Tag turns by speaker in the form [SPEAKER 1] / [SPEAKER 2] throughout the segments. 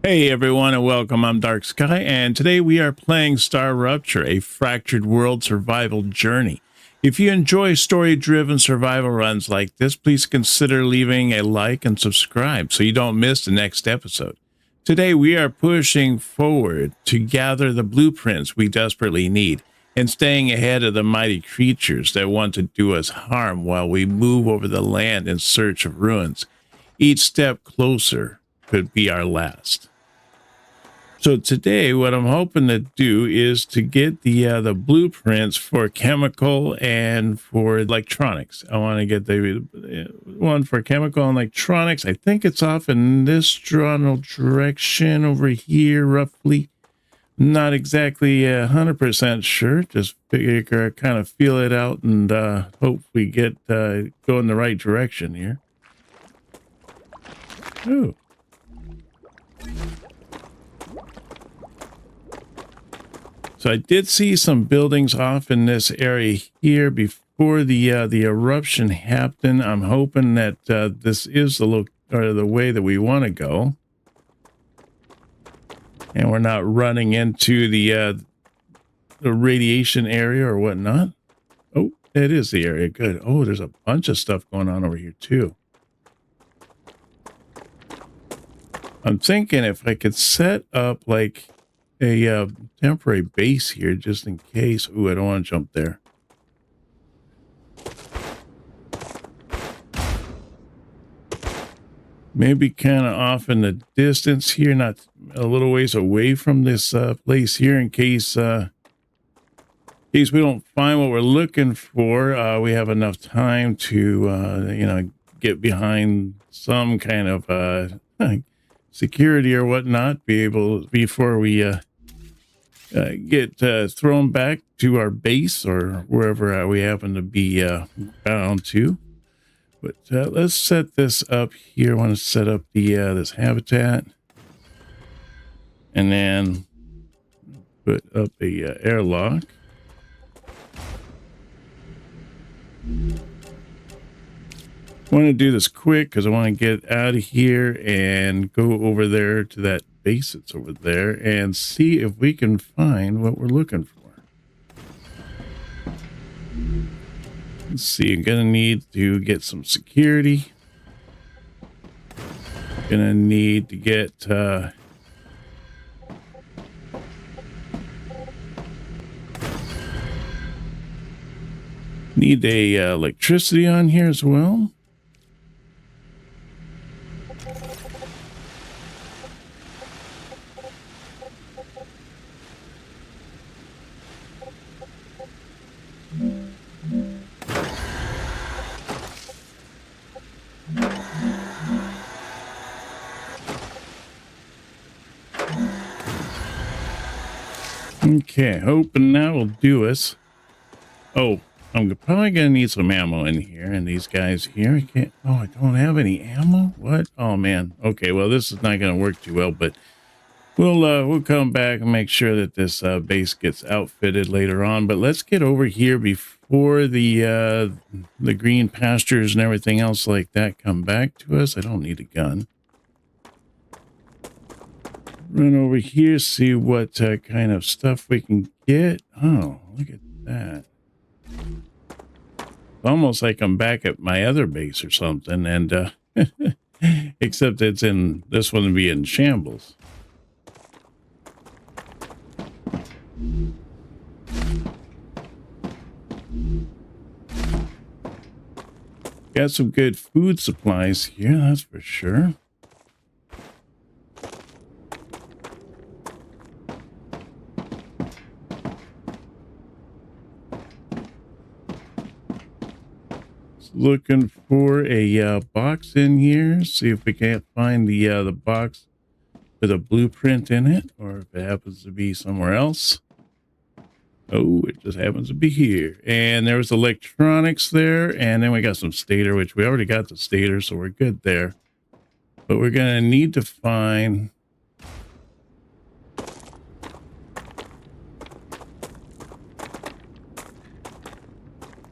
[SPEAKER 1] Hey everyone and welcome, I'm Dark Skye, and today we are playing StarRupture, a fractured world survival journey. If you enjoy story-driven survival runs like this, please consider leaving a like and subscribe so you don't miss the next episode. Today we are pushing forward to gather the blueprints we desperately need and staying ahead of the mighty creatures that want to do us harm while we move over the land in search of ruins. Each step closer could be our last. So today, what I'm hoping to do is to get the blueprints for chemical and for electronics. I want to get the one for chemical and electronics. I think it's off in this general direction over here, roughly. Not exactly 100% sure. Just figure kind of feel it out and hope we get go in the right direction here. Ooh. So I did see some buildings off in this area here before the eruption happened. I'm hoping that this is the way that we want to go, and we're not running into the radiation area or whatnot. Oh, that is the area. Good. Oh, there's a bunch of stuff going on over here too. I'm thinking if I could set up like a temporary base here just in case. Ooh, I don't want to jump there. Maybe kind of off in the distance here, not a little ways away from this place here, in case we don't find what we're looking for. We have enough time to get behind some kind of security or whatnot, before we get thrown back to our base or wherever we happen to be bound to. But let's set this up here. I want to set up the this habitat, and then put up a airlock. I want to do this quick because I want to get out of here and go over there to that base that's over there and see if we can find what we're looking for. Let's see, I'm gonna need to get some security. Gonna need to get need a electricity on here as well. Okay, hoping that will do us. Oh, I'm probably gonna need some ammo in here, and these guys here. I can't. Oh, I don't have any ammo. What? Oh man. Okay, well this is not gonna work too well, but we'll come back and make sure that this base gets outfitted later on. But let's get over here before the green pastures and everything else like that come back to us. I don't need a gun. Run over here, see what kind of stuff we can get. Oh, look at that. Almost like I'm back at my other base or something, and except it's in this one to be in shambles. Got some good food supplies here, that's for sure. Looking for a box in here. See if we can't find the box with a blueprint in it, or if it happens to be somewhere else. Oh, it just happens to be here. And there was electronics there, and then we got some stator, which we already got the stator, so we're good there. But we're gonna need to find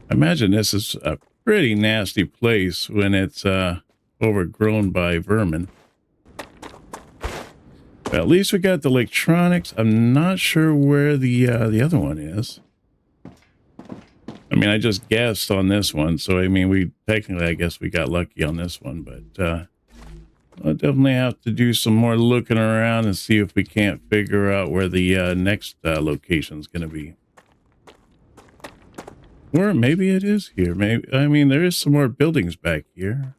[SPEAKER 1] I imagine this is a pretty nasty place when it's overgrown by vermin. But at least we got the electronics. I'm not sure where the other one is. I mean, I just guessed on this one, so I mean, we technically, I guess we got lucky on this one, but I'll definitely have to do some more looking around and see if we can't figure out where the next location is going to be. Or maybe it is here. Maybe, I mean, there is some more buildings back here.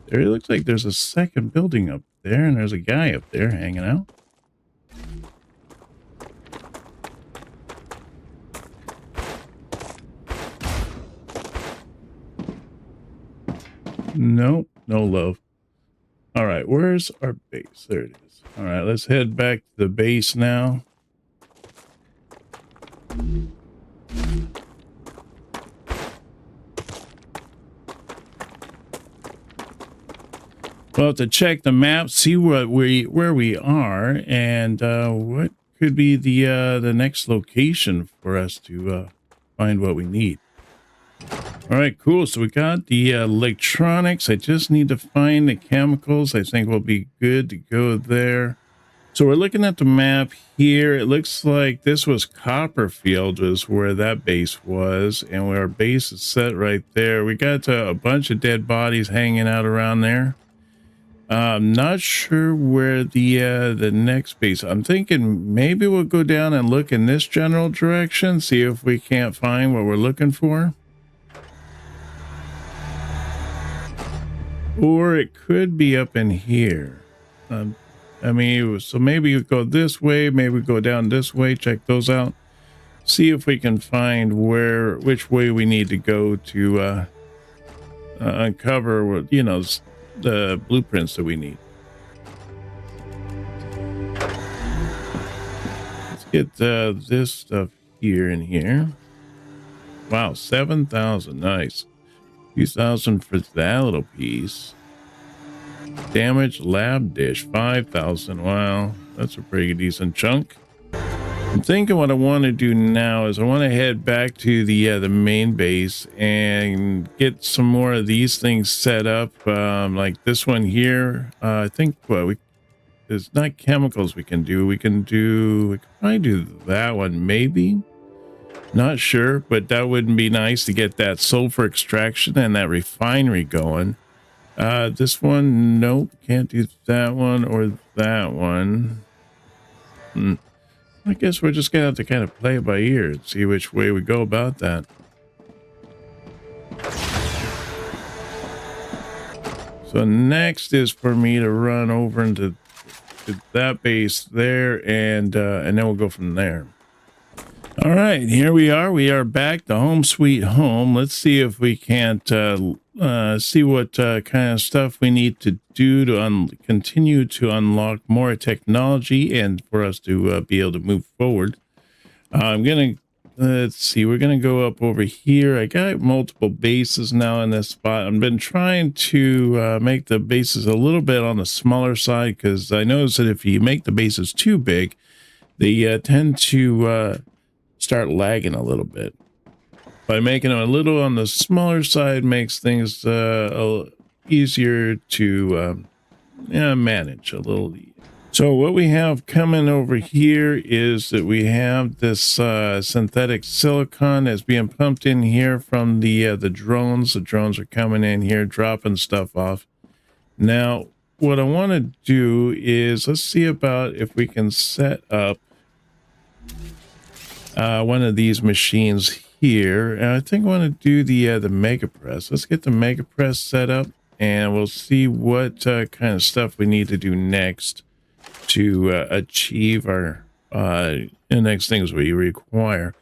[SPEAKER 1] There, it looks like there's a second building up there, and there's a guy up there hanging out. Nope, no love. All right, where's our base? There it is. All right, let's head back to the base now. We'll have to check the map, see where we are, and what could be the next location for us to find what we need. All right, cool. So we got the electronics. I just need to find the chemicals. I think we'll be good to go there. So we're looking at the map here. It looks like this was Copperfield is where that base was, and where our base is set right there. We got a bunch of dead bodies hanging out around there. I'm not sure where the next base. I'm thinking maybe we'll go down and look in this general direction, see if we can't find what we're looking for. Or it could be up in here. I mean, so maybe you go this way, maybe we go down this way, check those out. See if we can find which way we need to go to uncover what, you know, the blueprints that we need. Let's get this stuff here and here. Wow, 7,000, nice. 2,000 for that little piece. Damaged lab dish, 5,000. Wow, that's a pretty decent chunk. I'm thinking what I want to do now is I want to head back to the main base and get some more of these things set up, like this one here. I think there's not chemicals we can do. We can probably do that one, maybe. Not sure, but that wouldn't be nice to get that sulfur extraction and that refinery going. This one, nope, can't do that one or that one. I guess we're just gonna have to kind of play it by ear and see which way we go about that. So next is for me to run over into that base there, and then we'll go from there. All right, here we are. We are back to home sweet home. Let's see if we can't see what kind of stuff we need to do to continue to unlock more technology and for us to be able to move forward. Let's see, we're gonna go up over here. I got multiple bases now in this spot. I've been trying to make the bases a little bit on the smaller side, because I noticed that if you make the bases too big, they tend to start lagging a little bit. By making them a little on the smaller side makes things easier to manage a little. So what we have coming over here is that we have this synthetic silicon that's being pumped in here from the drones. The drones are coming in here, dropping stuff off. Now, what I want to do is, let's see about if we can set up one of these machines here. And I think I want to do the mega press. Let's get the mega press set up, and we'll see what kind of stuff we need to do next to achieve our the next things we require.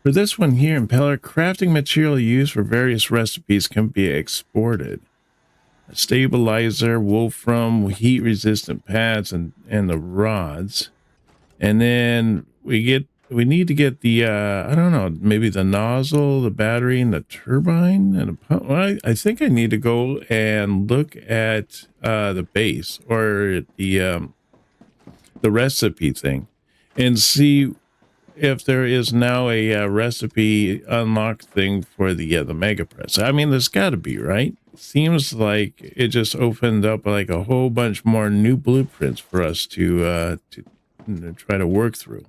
[SPEAKER 1] For this one here, impeller, crafting material used for various recipes can be exported. A stabilizer, wolfram, heat resistant pads, and the rods. And then we get we need to get the, I don't know, maybe the nozzle, the battery, and the turbine, and a pump. Well, I think I need to go and look at the base or the recipe thing and see if there is now a recipe unlock thing for the mega press. I mean, there's got to be, right? Seems like it just opened up like a whole bunch more new blueprints for us to try to work through.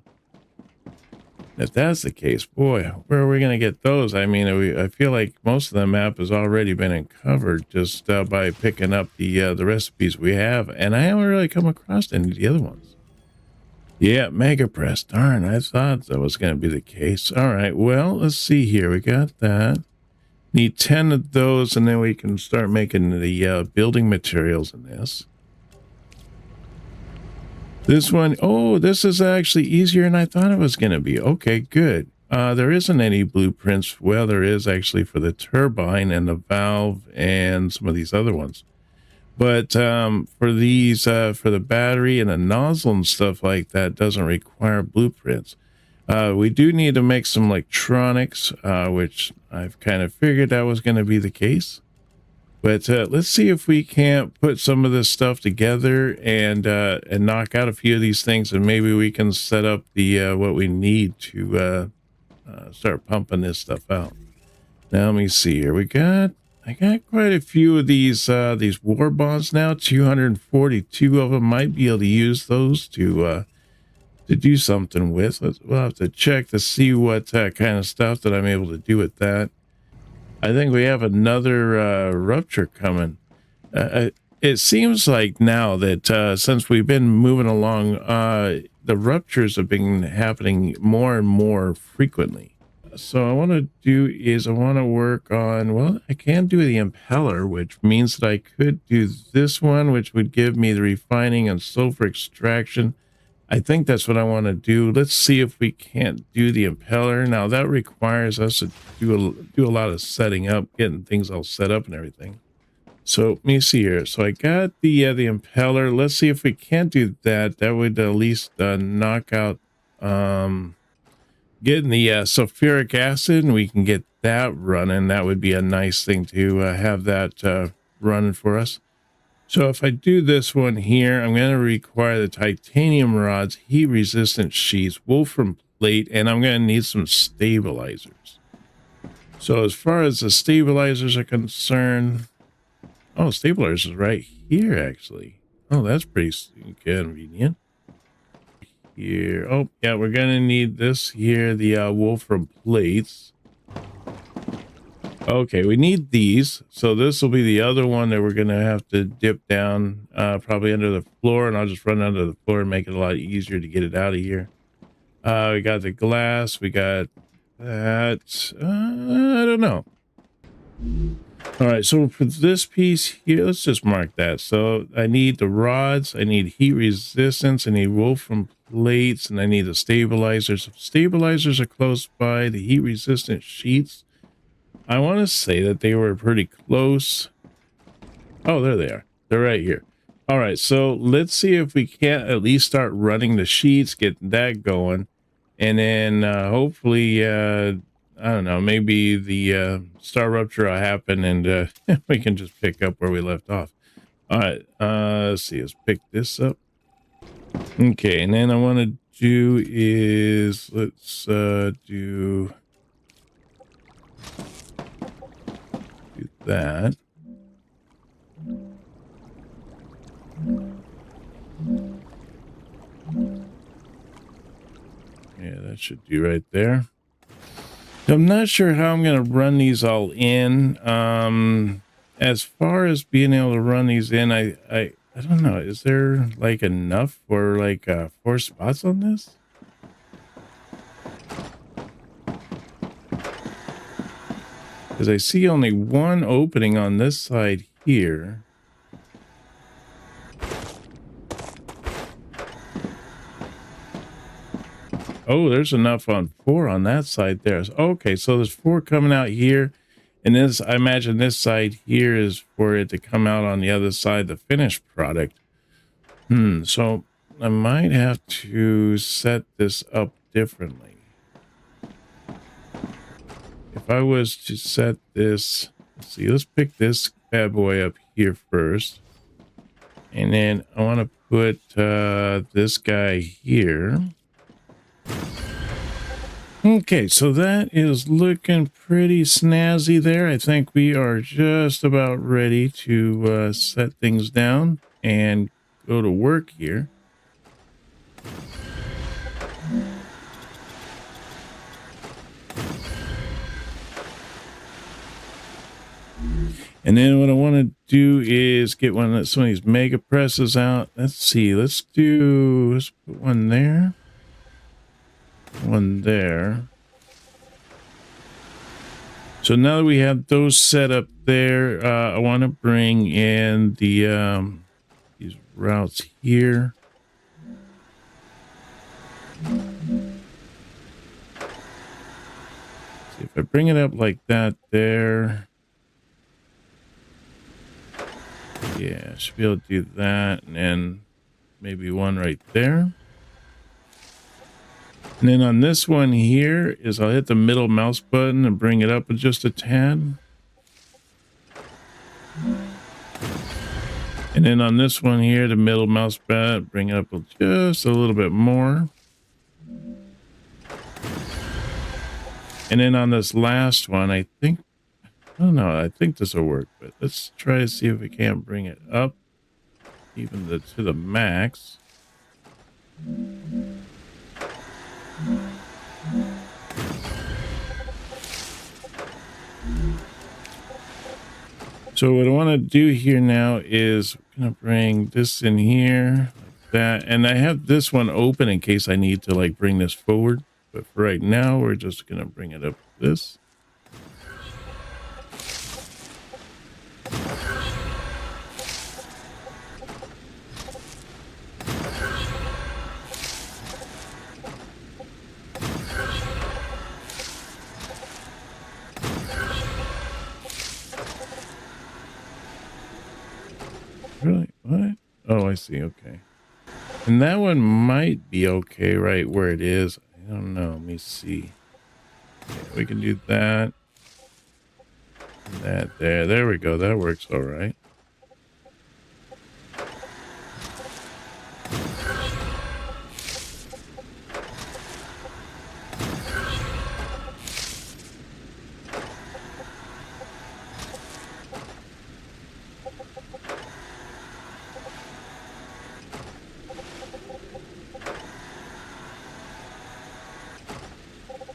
[SPEAKER 1] If that's the case, boy, where are we going to get those? I mean, I feel like most of the map has already been uncovered just by picking up the recipes we have, and I haven't really come across any of the other ones. Yeah, Mega Press. Darn, I thought that was going to be the case. All right, well, let's see here. We got that. Need 10 of those, and then we can start making the building materials in this. This one, oh, this is actually easier than I thought it was going to be. Okay, good. There isn't any blueprints. Well, there is actually for the turbine and the valve and some of these other ones. But for these, for the battery and the nozzle and stuff like that, doesn't require blueprints. We do need to make some electronics, which I've kind of figured that was going to be the case. But let's see if we can't put some of this stuff together and knock out a few of these things, and maybe we can set up the what we need to start pumping this stuff out. Now let me see here. I got quite a few of these war bonds now. 242 of them. Might be able to use those to do something with. We'll have to check to see what kind of stuff that I'm able to do with that. I think we have another rupture coming. It seems like now that since we've been moving along, the ruptures have been happening more and more frequently. So I want to do is I want to work on, well, I can do the impeller, which means that I could do this one, which would give me the refining and sulfur extraction. I think that's what I want to do. Let's see if we can't do the impeller. Now that requires us to do a lot of setting up, getting things all set up and everything. So let me see here. So I got the impeller. Let's see if we can't do that. That would at least knock out getting the sulfuric acid, and we can get that running. That would be a nice thing to have that running for us. So if I do this one here, I'm going to require the titanium rods, heat resistant sheets, wolfram plate, and I'm going to need some stabilizers. So as far as the stabilizers are concerned, oh, stabilizers is right here actually. Oh, that's pretty convenient. Here, oh yeah, we're going to need this here, the wolfram plates. Okay, we need these. So this will be the other one that we're going to have to dip down probably under the floor, and I'll just run under the floor and make it a lot easier to get it out of here. We got the glass. We got that. I don't know. All right, so for this piece here, let's just mark that. So I need the rods. I need heat resistance. I need wolfram plates, and I need the stabilizers. Stabilizers are close by. The heat resistant sheets, I want to say that they were pretty close. Oh, there they are. They're right here. All right, so let's see if we can't at least start running the sheets, get that going, and then hopefully, I don't know, maybe the StarRupture will happen, and we can just pick up where we left off. All right, let's see. Let's pick this up. Okay, and then I want to do is let's do that. Yeah, that should do right there. I'm not sure how I'm going to run these all in. As far as being able to run these in, I don't know. Is there like enough for like 4 spots on this? Because I see only one opening on this side here. Oh, there's enough on 4 on that side there. Okay, so there's 4 coming out here. And this, I imagine this side here is for it to come out on the other side, the finished product. So I might have to set this up differently. I was to set this, let's see, let's pick this bad boy up here first. And then I want to put this guy here. Okay, so that is looking pretty snazzy there. I think we are just about ready to set things down and go to work here. And then what I want to do is get some of these mega presses out. Let's see, let's put one there. One there. So now that we have those set up there, I want to bring in the these routes here. See if I bring it up like that there. Yeah, I should be able to do that, and then maybe one right there. And then on this one here is I'll hit the middle mouse button and bring it up just a tad. And then on this one here, the middle mouse button, bring it up just a little bit more. And then on this last one, I think, I don't know, I think this will work, but let's try to see if we can't bring it up even to the max. So what I want to do here now is I'm going to bring this in here like that. And I have this one open in case I need to like bring this forward. But for right now, we're just going to bring it up this. Really? What? Oh, I see. Okay. And that one might be okay right where it is. I don't know. Let me see. Yeah, we can do that. And that there. There we go. That works all right.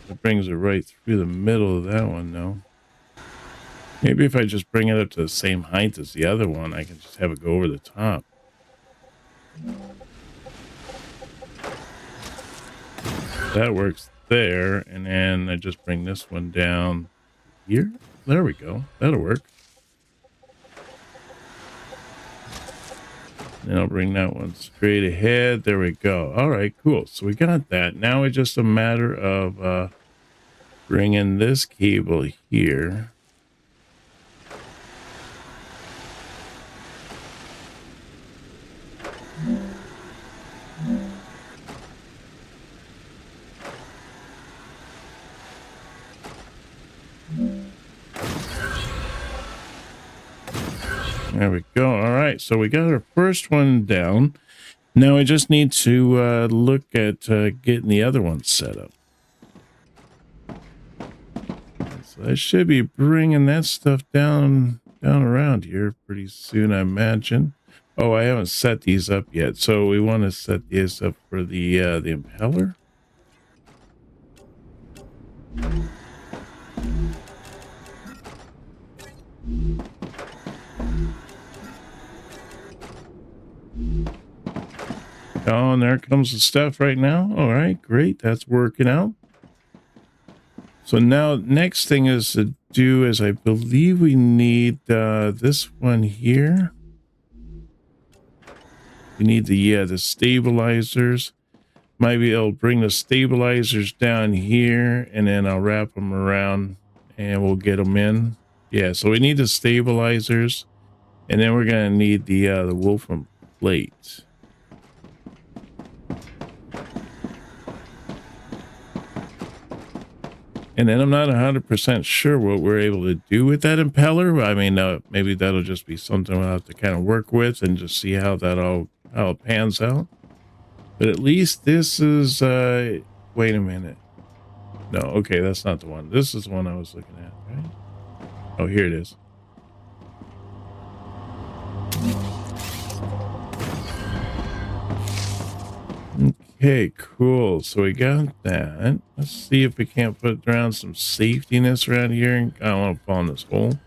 [SPEAKER 1] It brings it right through the middle of that one, though. Maybe if I just bring it up to the same height as the other one, I can just have it go over the top. That works there. And then I just bring this one down here. There we go. That'll work. And I'll bring that one straight ahead. There we go. All right, cool. So we got that. Now it's just a matter of bringing this cable here. There we go. All right, so we got our first one down. Now we just need to look at getting the other one set up. So I should be bringing that stuff down around here pretty soon, I imagine. Oh, I haven't set these up yet, so we want to set these up for the impeller. Oh, and there comes the stuff right now. All right, great. That's working out. So now next thing is to do is I believe we need this one here. We need the stabilizers. Maybe I'll bring the stabilizers down here and then I'll wrap them around and we'll get them in. Yeah, so we need the stabilizers and then we're going to need the Wolfram plate. And then I'm not 100% sure what we're able to do with that impeller. I mean, maybe that'll just be something we'll have to kind of work with and just see how how it pans out. But at least this is, wait a minute. No, okay, that's not the one. This is the one I was looking at, right? Oh, here it is. Okay, cool. So we got that. Let's see if we can't put around some safetiness around here. And I don't want to fall in this hole.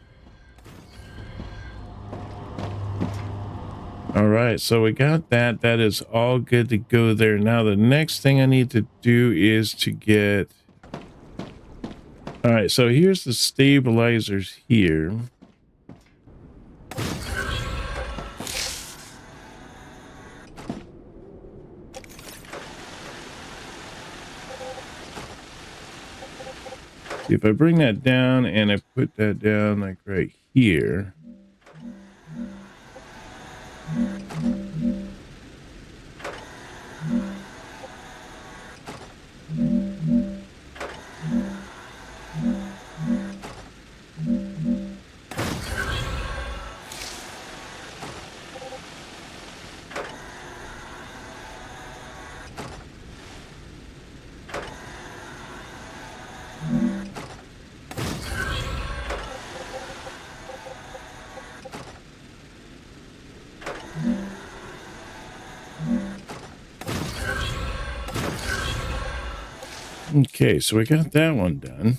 [SPEAKER 1] All right, so we got that. That is all good to go there. Now the next thing I need to do is to get... All right, so here's the stabilizers here. See, if I bring that down and I put that down like right here. Okay, so we got that one done.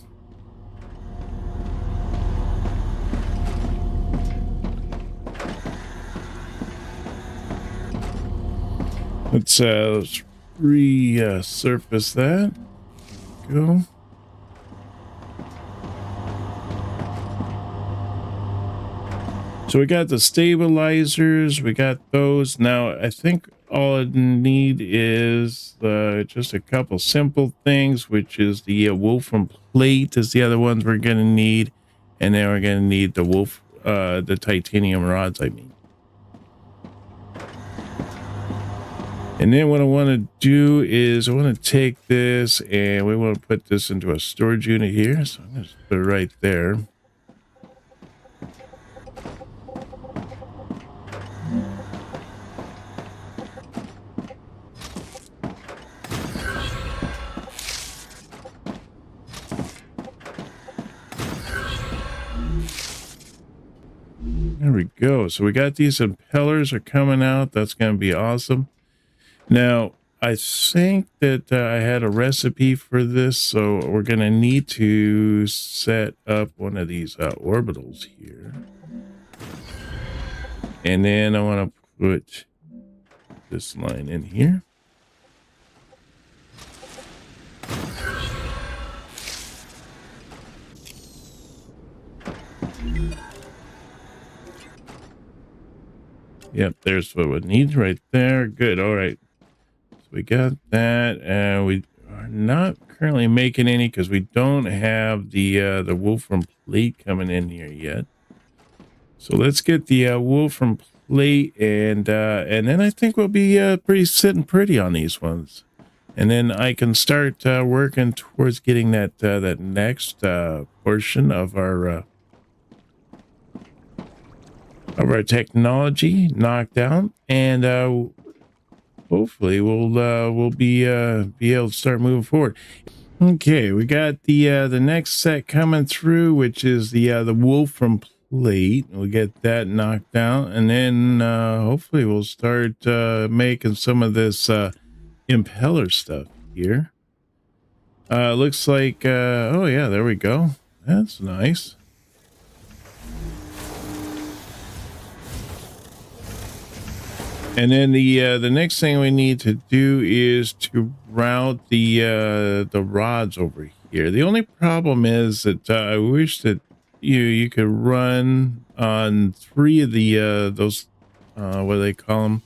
[SPEAKER 1] Let's resurface that. Go. So we got the stabilizers, we got those. Now I think all I need is just a couple simple things, which is the wolfram plate is the other ones we're gonna need, and then we're gonna need the titanium rods, I mean. And then what I want to do is I want to take this and we want to put this into a storage unit here. So I'm going to put it right there. There we go. So we got these impellers are coming out. That's going to be awesome. Now, I think that I had a recipe for this, so we're going to need to set up one of these orbitals here. And then I want to put this line in here. Yep, there's what we need right there. Good. All right. We got that, and we are not currently making any because we don't have the wolfram plate coming in here yet. So let's get the wolfram plate, and then I think we'll be sitting pretty on these ones, and then I can start working towards getting that that next portion of our technology knocked out, and hopefully we'll be able to start moving forward. Okay, we got the next set coming through, which is the wolfram plate. We'll get that knocked out, and then hopefully we'll start making some of this impeller stuff here. Looks like oh yeah, there we go. That's nice. And then the next thing we need to do is to route the rods over here. The only problem is that I wish that you could run on 3 of the those what do they call them?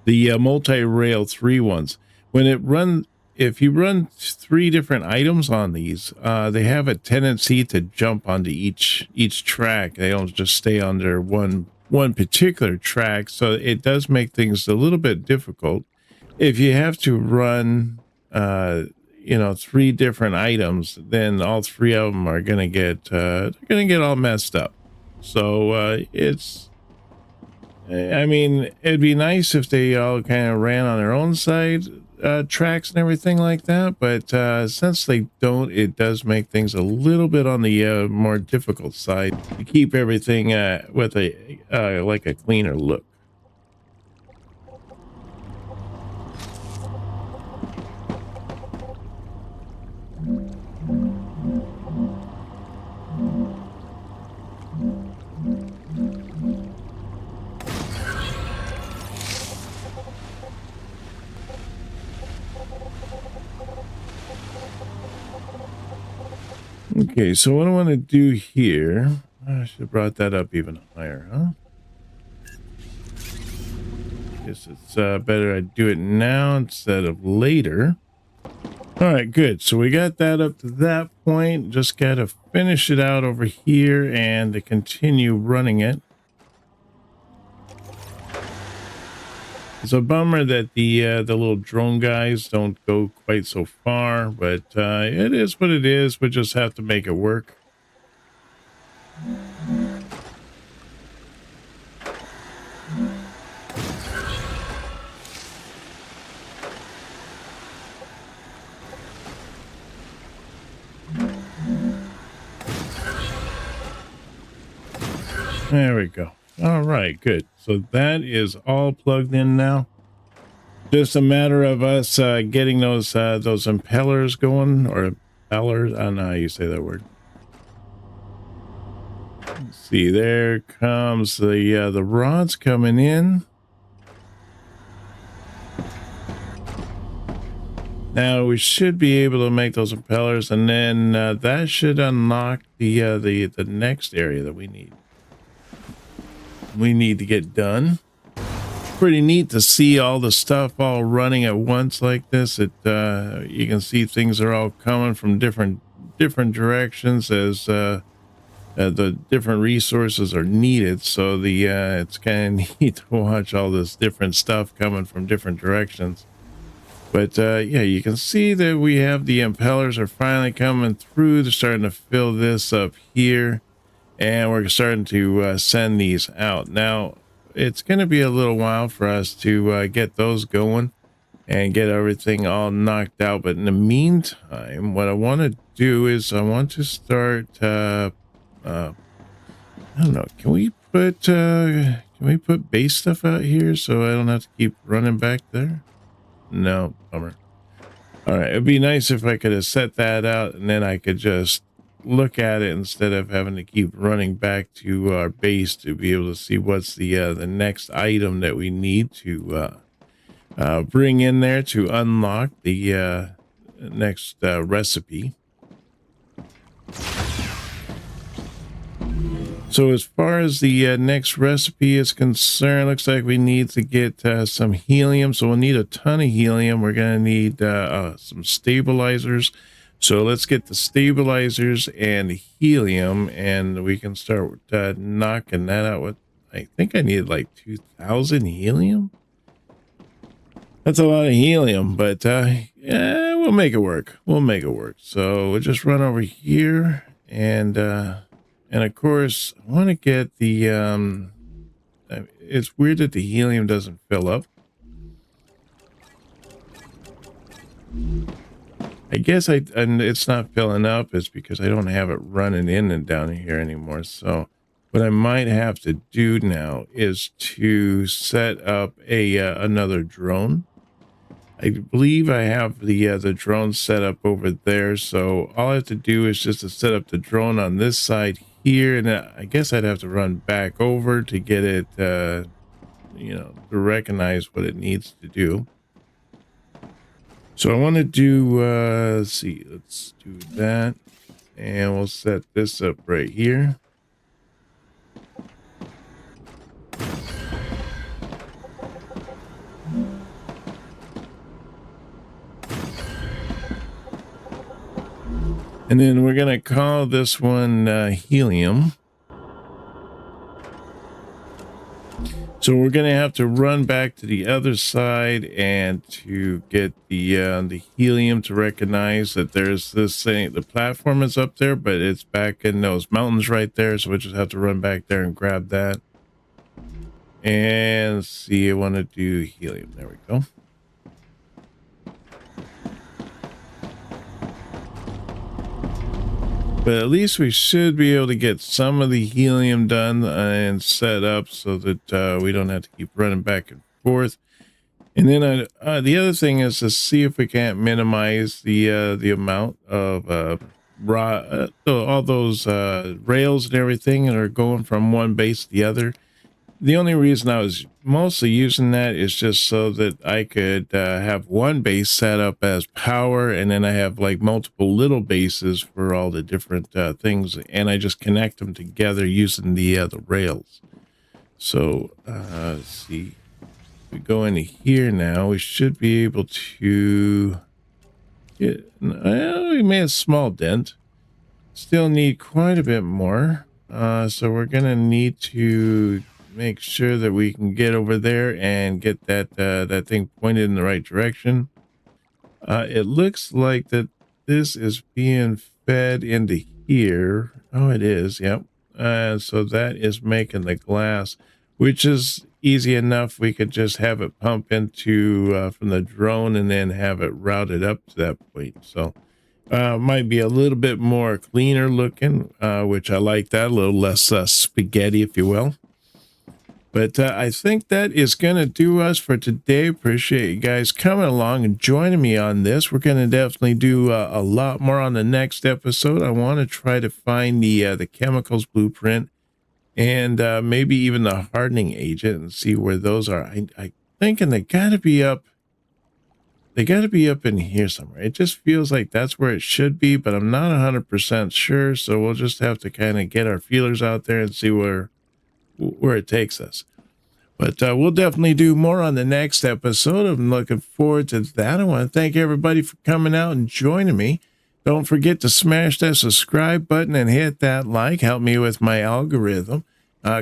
[SPEAKER 1] The multi-rail 3 ones. If you run 3 different items on these, they have a tendency to jump onto each track. They don't just stay on their one particular track, so it does make things a little bit difficult if you have to run three different items, then all three of them are gonna get all messed up. So I mean, it'd be nice if they all kind of ran on their own side tracks and everything like that, but since they don't, it does make things a little bit on the more difficult side to keep everything with a like a cleaner look. Okay, so what I want to do here, I should have brought that up even higher, huh? Guess it's better I do it now instead of later. All right, good. So we got that up to that point. Just got to finish it out over here and to continue running it. It's a bummer that the little drone guys don't go quite so far, but it is what it is. We just have to make it work. There we go. All right, good. So that is all plugged in now. Just a matter of us getting those impellers going, or impellers. I don't know how you say that word. Let's see, there comes the rods coming in. Now we should be able to make those impellers, and then that should unlock the next area that we need to get done. Pretty neat to see all the stuff all running at once like this. You can see things are all coming from different directions as the different resources are needed. So it's kind of neat to watch all this different stuff coming from different directions. But yeah, you can see that we have the impellers are finally coming through. They're starting to fill this up here, and we're starting to send these out. Now, it's going to be a little while for us to get those going and get everything all knocked out. But in the meantime, what I want to do is I want to start, I don't know, can we put base stuff out here so I don't have to keep running back there? No, bummer. All right, it'd be nice if I could have set that out and then I could just look at it instead of having to keep running back to our base to be able to see what's the next item that we need to bring in there to unlock the next recipe. So as far as the next recipe is concerned, looks like we need to get some helium. So we'll need a ton of helium. We're going to need some stabilizers. So let's get the stabilizers and helium, and we can start knocking that out. I think I need like 2,000 helium. That's a lot of helium, but yeah, we'll make it work. We'll make it work. So we'll just run over here, and of course, I want to get the. It's weird that the helium doesn't fill up. I guess and it's not filling up is because I don't have it running in and down here anymore. So what I might have to do now is to set up another drone. I believe I have the drone set up over there. So all I have to do is just to set up the drone on this side here, and I guess I'd have to run back over to get it, to recognize what it needs to do. So I want to do, let's see, let's do that, and we'll set this up right here. And then we're going to call this one helium. So we're going to have to run back to the other side and to get the helium to recognize that there's this thing. The platform is up there, but it's back in those mountains right there. So we just have to run back there and grab that. And let's see, I want to do helium. There we go. But at least we should be able to get some of the helium done and set up so that we don't have to keep running back and forth. And then the other thing is to see if we can't minimize the amount of all those rails and everything that are going from one base to the other. The only reason I was mostly using that is just so that I could have one base set up as power, and then I have like multiple little bases for all the different things, and I just connect them together using the rails. So let's see. If we go into here now, we should be able to get. Well, we made a small dent. Still need quite a bit more. So we're gonna need to make sure that we can get over there and get that thing pointed in the right direction. It looks like that this is being fed into here. Oh, it is. Yep. So that is making the glass, which is easy enough. We could just have it pump into from the drone and then have it routed up to that point. So might be a little bit more cleaner looking, which I like that. A little less spaghetti, if you will. But I think that is going to do us for today. Appreciate you guys coming along and joining me on this. We're going to definitely do a lot more on the next episode. I want to try to find the chemicals blueprint and maybe even the hardening agent and see where those are. I'm thinking they got to be up. They got to be up in here somewhere. It just feels like that's where it should be, but I'm not 100% sure. So we'll just have to kind of get our feelers out there and see where it takes us. But we'll definitely do more on the next episode. I'm looking forward to that. I want to thank everybody for coming out and joining me. Don't forget to smash that subscribe button and hit that like. Help me with my algorithm.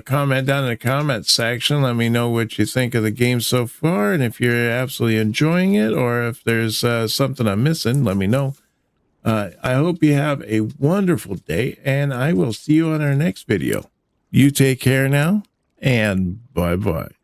[SPEAKER 1] Comment down in the comment section. Let me know what you think of the game so far, and if you're absolutely enjoying it, or if there's something I'm missing, let me know. I hope you have a wonderful day, and I will see you on our next video. You take care now, and bye-bye.